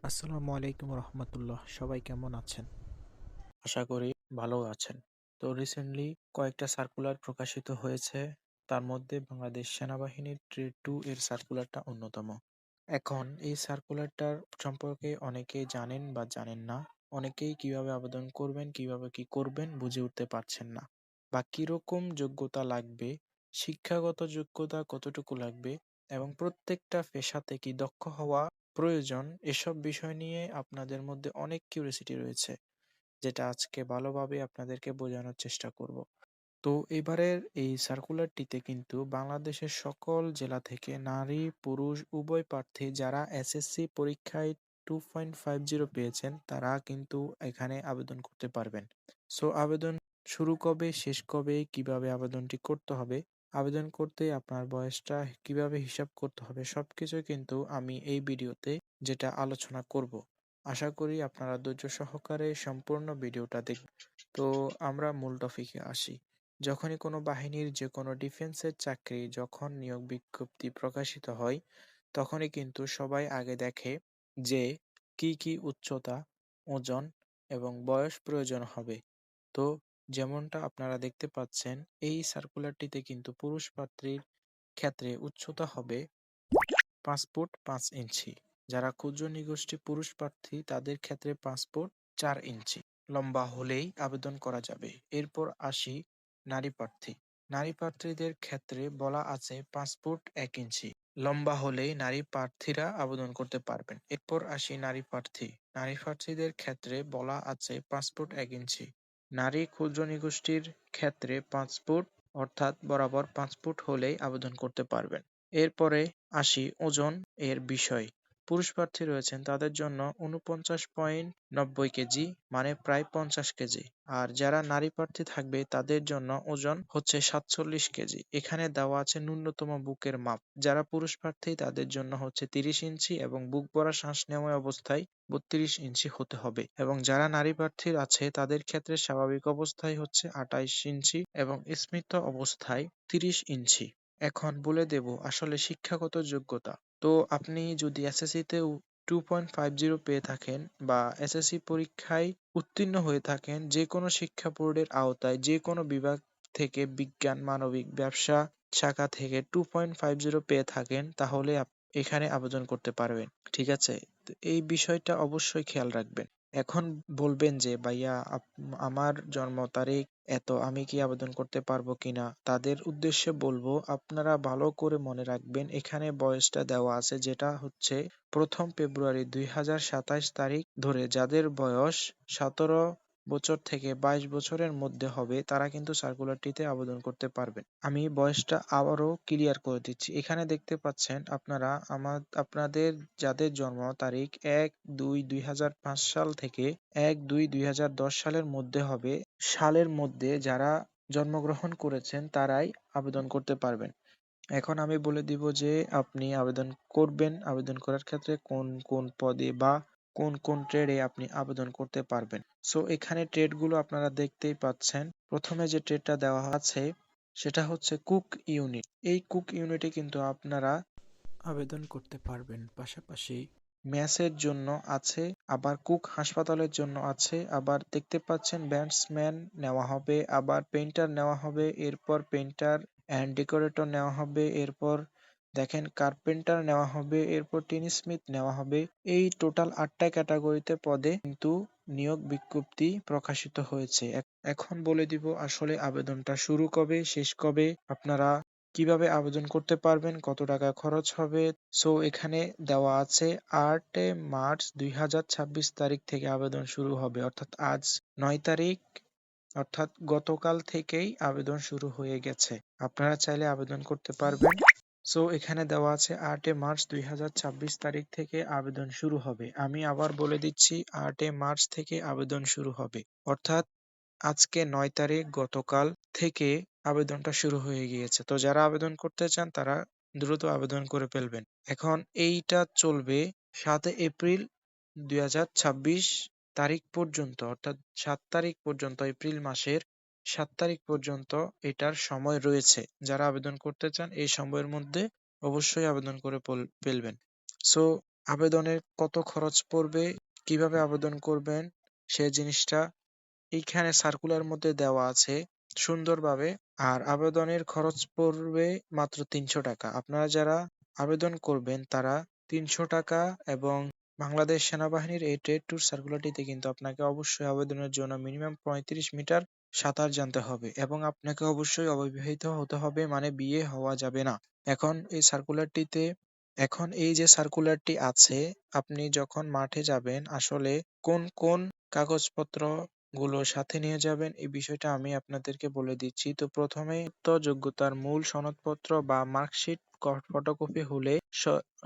আসসালামু আলাইকুম রহমতুল্লাহ। সবাই কেমন আছেন? আশা করি ভালো আছেন। তো রিসেন্টলি কয়েকটা সার্কুলার প্রকাশিত হয়েছে। তার মধ্যে বাংলাদেশ সেনাবাহিনীর ট্রেড 2 এর সার্কুলারটা অন্যতম। এখন এই সার্কুলারটার সম্পর্কে অনেকেই জানেন বা জানেন না। অনেকেই কিভাবে আবেদন করবেন, কিভাবে কি করবেন বুঝে উঠতে পারছেন না। বা কিরকম যোগ্যতা লাগবে, শিক্ষাগত যোগ্যতা কতটুকু লাগবে এবং প্রত্যেকটা পেশাতে কি দক্ষ হওয়া প্রয়োজন, এসব বিষয় নিয়ে আপনাদের মধ্যে অনেক কিউরিওসিটি রয়েছে, যেটা আজকে ভালোভাবে আপনাদেরকে বোঝানোর চেষ্টা করব। তো এবারের এই সার্কুলারটিতে কিন্তু বাংলাদেশের সকল জেলা থেকে নারী পুরুষ উভয় প্রার্থী যারা এসএসসি পরীক্ষায় 2.50 পেয়েছেন তারা কিন্তু এখানে আবেদন করতে পারবেন। সো আবেদন শুরু কবে, শেষ কবে, কিভাবে আবেদনটি করতে হবে, আবেদন করতে আপনার বয়সটা কিভাবে হিসাব করতে হবে, সবকিছু কিন্তু আমি এই ভিডিওতে যেটা আলোচনা করব। আশা করি আপনারা ধৈর্য সহকারে সম্পূর্ণ ভিডিওটা দেখবেন। তো আমরা মূল টপিকে আসি। যখনই কোনো বাহিনীর যে কোনো ডিফেন্সের চাকরি যখন নিয়োগ বিজ্ঞপ্তি প্রকাশিত হয়, তখনই কিন্তু সবাই আগে দেখে যে কি কি উচ্চতা, ওজন এবং বয়স প্রয়োজন হবে। তো যেমনটা আপনারা দেখতে পাচ্ছেন, এই সার্কুলারটিতে কিন্তু পুরুষ প্রার্থীর ক্ষেত্রে উচ্চতা হবে 5 ফুট 5 ইঞ্চি। যারা ক্ষুদ্র নিগোষ্ঠী পুরুষ প্রার্থী তাদের ক্ষেত্রে 5 ফুট 4 ইঞ্চি লম্বা হলেই আবেদন করা যাবে। এরপর আসি নারী প্রার্থী। নারী প্রার্থীদের ক্ষেত্রে বলা আছে 5 ফুট 1 ইঞ্চি লম্বা হলেই নারী প্রার্থীরা আবেদন করতে পারবেন। এরপর আসি নারী প্রার্থী। নারী প্রার্থীদের ক্ষেত্রে বলা আছে 5 ফুট 1 ইঞ্চি। নারী ক্ষুদ্র নিগোষ্ঠীর ক্ষেত্রে 5 ফুট অর্থাৎ বরাবর 5 ফুট হলেই আবেদন করতে পারবেন। এরপরে আসি ওজন এর বিষয়। পুরুষ প্রার্থী রয়েছেন তাদের জন্য 49.90 কেজি মানে প্রায় 50 কেজি। আর যারা নারী প্রার্থী থাকবে তাদের জন্য ওজন হচ্ছে 47 কেজি। এখানে দেওয়া আছে ন্যূনতম বুকের মাপ। যারা পুরুষ প্রার্থী তাদের জন্য হচ্ছে 30 ইঞ্চি এবং বুক ভরা শ্বাস নেওয়া অবস্থায় 32 ইঞ্চি হতে হবে, এবং যারা নারী প্রার্থীর আছে তাদের ক্ষেত্রে স্বাভাবিক অবস্থায় হচ্ছে 28 ইঞ্চি এবং স্মৃত অবস্থায় 30 ইঞ্চি। এখন বলে দেব আসলে শিক্ষাগত যোগ্যতা। তো আপনি যদি এসএসসি তে 2.50 পেয়ে থাকেন বা এসএসসি পরীক্ষায় উত্তীর্ণ হয়ে থাকেন, যে কোনো শিক্ষা বোর্ডের আওতায় যে কোনো বিভাগ থেকে বিজ্ঞান, মানবিক, ব্যবসা শাখা থেকে 2.50 পেয়ে থাকেন, তাহলে এখানে আবেদন করতে পারবেন। ঠিক আছে? তো এই বিষয়টা অবশ্যই খেয়াল রাখবেন। এখন বলবেন যে ভাইয়া আমার জন্ম তারিখ এত, আমি কি আবেদন করতে পারবো কিনা? তাদের উদ্দেশ্যে বলবো আপনারা ভালো করে মনে রাখবেন এখানে বয়সটা দেওয়া আছে, যেটা হচ্ছে 1 ফেব্রুয়ারি 2027 তারিখ ধরে যাদের বয়স 17 বছর থেকে 22 বছরের মধ্যে হবে তারা কিন্তু সার্কুলারটিতে আবেদন করতে পারবেন। আমি বয়সটা আবারও ক্লিয়ার করে দিচ্ছি। এখানে দেখতে পাচ্ছেন আপনারা আপনাদের যাদের জন্ম তারিখ 1-2-2005 সাল থেকে 1-2-2010 সালের মধ্যে হবে, সালের মধ্যে যারা জন্মগ্রহণ করেছেন তারাই আবেদন করতে পারবেন। এখন আমি বলে দিব যে আপনি আবেদন করবেন, আবেদন করার ক্ষেত্রে কোন কোন পদে বা কোন কোন ট্রেডে আপনি আবেদন করতে পারবেন। সো এখানে ট্রেডগুলো আপনারা দেখতেই পাচ্ছেন। প্রথমে যে ট্রেডটা দেওয়া আছে সেটা হচ্ছে কুক ইউনিট। এই কুক ইউনিটে কিন্তু আপনারা আবেদন করতে পারবেন। পাশাপাশি মেসের জন্য আছে, আবার কুক হাসপাতালের জন্য আছে, আবার দেখতে পাচ্ছেন ব্যাটসম্যান নেওয়া হবে, আবার পেইন্টার নেওয়া হবে, এরপর পেইন্টার অ্যান্ড ডেকোরেটর নেওয়া হবে, এরপর দেখেন কার্পেন্টার নেওয়া হবে, এরপর টিনস্মিথ নেওয়া হবে। এই টোটাল 8টা ক্যাটাগরিতে পদে কিন্তু নিয়োগ বিজ্ঞপ্তি প্রকাশিত হয়েছে। এখন বলে দিব আসলে আবেদনটা শুরু কবে, শেষ কবে, আপনারা কিভাবে আবেদন করতে পারবেন, কত টাকা খরচ হবে। সো এখানে দেওয়া আছে 8 মার্চ 2026 তারিখ থেকে আবেদন শুরু হবে, অর্থাৎ আজ 9 তারিখ, অর্থাৎ গতকাল থেকেই আবেদন শুরু হয়ে গেছে। আপনারা চাইলে আবেদন করতে পারবেন। সো এখানে দেওয়া আছে 8 মার্চ 2026 তারিখ থেকে আবেদন শুরু হবে। আমি আবার বলে দিচ্ছি 8 মার্চ থেকে আবেদন শুরু হবে, অর্থাৎ আজকে 9 তারিখ, গতকাল থেকে আবেদনটা শুরু হয়ে গিয়েছে। তো যারা আবেদন করতে চান তারা দ্রুত আবেদন করে ফেলবেন। এখন এইটা চলবে 7 এপ্রিল 2026 তারিখ পর্যন্ত, অর্থাৎ 7 তারিখ পর্যন্ত, এপ্রিল মাসের 7 তারিখ পর্যন্ত এটার সময় রয়েছে। যারা আবেদন করতে চান এই সময়ের মধ্যে অবশ্যই আবেদন করে ফেলবেন। সো আবেদনের কত খরচ পড়বে, কিভাবে আবেদন করবেন সে জিনিসটা এইখানে সার্কুলার মধ্যে দেওয়া আছে সুন্দরভাবে। আর আবেদনের খরচ পড়বে মাত্র ৩০০ টাকা। আপনারা যারা আবেদন করবেন তারা ৩০০ টাকা এবং বাংলাদেশ সেনাবাহিনীর এই ট্রেড ট্যুর সার্কুলারটিতে কিন্তু আপনাকে অবশ্যই আবেদনের জন্য মিনিমাম ৩৫ মিটার সাঁতার জানতে হবে এবং আপনাকে অবশ্যই অবিবাহিত হতে হবে, মানে বিয়ে হওয়া যাবে না। এখন এই সার্কুলারটিতে এখন এই যে সার্কুলারটি আছে, আপনি যখন মাঠে যাবেন আসলে কোন কোন কাগজপত্র গুলো সাথে নিয়ে যাবেন এই বিষয়টা আমি আপনাদেরকে বলে দিচ্ছি। তো প্রথমেই তো যোগ্যতার মূল সনদপত্র বা মার্কশিট ফটোকপি হলে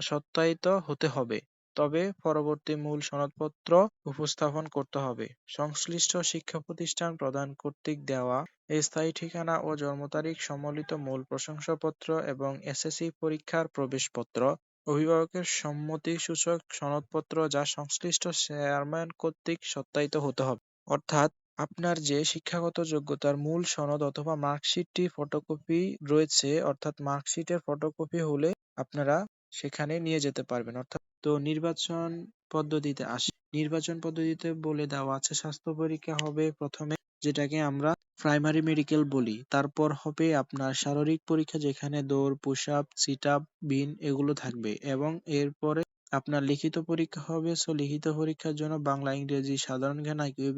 সত্যায়িত হতে হবে। তবে পরবর্তী মূল সনদপত্র উপস্থাপন করতে হবে। সংশ্লিষ্ট শিক্ষা প্রতিষ্ঠান প্রদান কর্তৃক দেওয়া স্থায়ী ঠিকানা ও জন্ম তারিখ সম্বলিত মূল প্রশংসাপত্র এবং এসএসসি পরীক্ষার প্রবেশপত্র, অভিভাবকের সম্মতিসূচক সনদপত্র যা সংশ্লিষ্ট চেয়ারম্যান কর্তৃক সত্যায়িত হতে হবে। অর্থাৎ আপনার যে শিক্ষাগত যোগ্যতার মূল সনদ অথবা মার্কশিটটি ফটোকপি রয়েছে, অর্থাৎ মার্কশিটের ফটোকপি হলে আপনারা সেখানে নিয়ে যেতে পারবেন। অর্থাৎ তো নির্বাচন পদ্ধতিতে আসে। নির্বাচন পদ্ধতিতে বলে দেওয়া আছে স্বাস্থ্য পরীক্ষা হবে প্রথমে, যেটাকে আমরা প্রাইমারি মেডিকেল বলি। তারপর হবে আপনার শারীরিক পরীক্ষা, যেখানে দৌড়, পুশ আপ, সিট আপ, বিন এগুলো থাকবে এবং এরপরে আপনার লিখিত পরীক্ষা হবে। সো লিখিত পরীক্ষার জন্য বাংলা, ইংরেজি, সাধারণ জ্ঞান, আইকিউ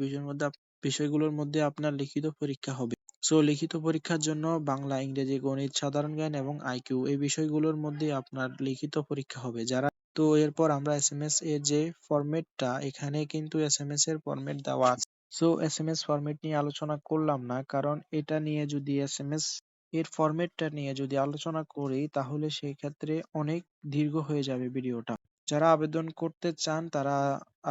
বিষয়গুলোর মধ্যে আপনার লিখিত পরীক্ষা হবে। সো লিখিত পরীক্ষার জন্য বাংলা, ইংরেজি, গণিত, সাধারণ জ্ঞান এবং আইকিউ এই বিষয়গুলোর মধ্যে আপনার লিখিত পরীক্ষা হবে। যারা তো এরপর আমরা এসএমএস এর যে ফরম্যাটটা, এখানে কিন্তু এসএমএস এর ফরম্যাট দেওয়া আছে। সো এসএমএস ফরম্যাট নিয়ে আলোচনা করলাম না, কারণ এটা নিয়ে যদি এসএমএস এর ফরম্যাটটা নিয়ে যদি আলোচনা করি তাহলে সেই ক্ষেত্রে অনেক দীর্ঘ হয়ে যাবে ভিডিওটা। যারা আবেদন করতে চান তারা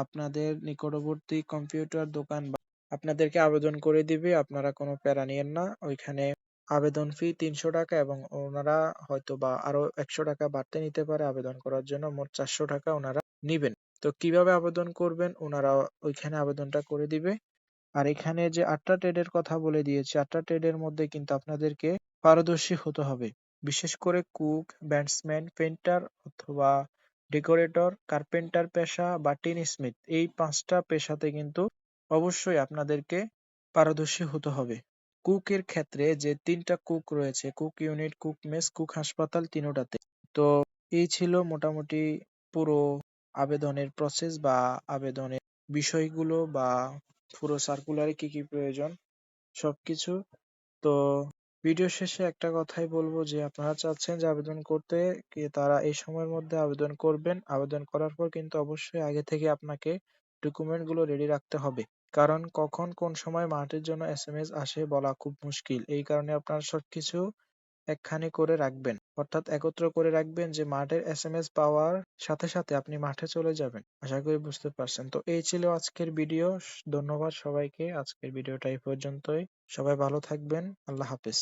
আপনাদের নিকটবর্তী কম্পিউটার দোকান বা আপনাদেরকে আবেদন করে দিবে, আপনারা কোনো প্যারা নিয়েন না। ওইখানে আবেদন ফি ৩০০ টাকা এবং ওনারা হয়তো বা আরো ১০০ টাকা বাড়তে নিতে পারে আবেদন করার জন্য, মোট ৪০০ টাকা ওনারা নিবেন। তো কিভাবে আবেদন করবেন ওনারা ওইখানে আবেদনটা করে দিবে। আর এখানে যে ৮টা ট্রেডের কথা বলে দিয়েছি, ৮টা ট্রেডের মধ্যে কিন্তু আপনাদেরকে পারদর্শী হতে হবে। বিশেষ করে কুক, ব্যাটসম্যান, পেইন্টার অথবা ডেকোরেটর, কার্পেন্টার পেশা বা টিন স্মিথ, এই ৫টা পেশাতে কিন্তু অবশ্যই আপনাদেরকে পারদর্শী হতে হবে। কুকের ক্ষেত্রে যে ৩টা কুক রয়েছে, cook unit, cook mess, cook হাসপাতাল, তিনোটাতে। তো এই ছিল মোটামুটি পুরো আবেদনের প্রসেস বা আবেদনের বিষয়গুলো বা পুরো সার্কুলারে কি কি প্রয়োজন সবকিছু। তো ভিডিও শেষে একটা কথাই বলবো যে আপনারা চাচ্ছেন যে আবেদন করতে, কি তারা এই সময়ের মধ্যে আবেদন করবেন। আবেদন করার পর কিন্তু অবশ্যই আগে থেকে আপনাকে ডকুমেন্ট গুলো রেডি রাখতে হবে, কারণ কখন কোন সময় মাঠের জন্য এসএমএস আসে বলা খুব মুশকিল। এই কারণে আপনারা সবকিছু একখানে করে রাখবেন, অর্থাৎ একত্র করে রাখবেন যে মাঠের এসএমএস পাওয়ার সাথে সাথে আপনি মাঠে চলে যাবেন। আশা করি বুঝতে পারছেন। তো এই ছিল আজকের ভিডিও। ধন্যবাদ সবাইকে। আজকের ভিডিওটা এই পর্যন্তই। সবাই ভালো থাকবেন। আল্লাহ হাফেজ।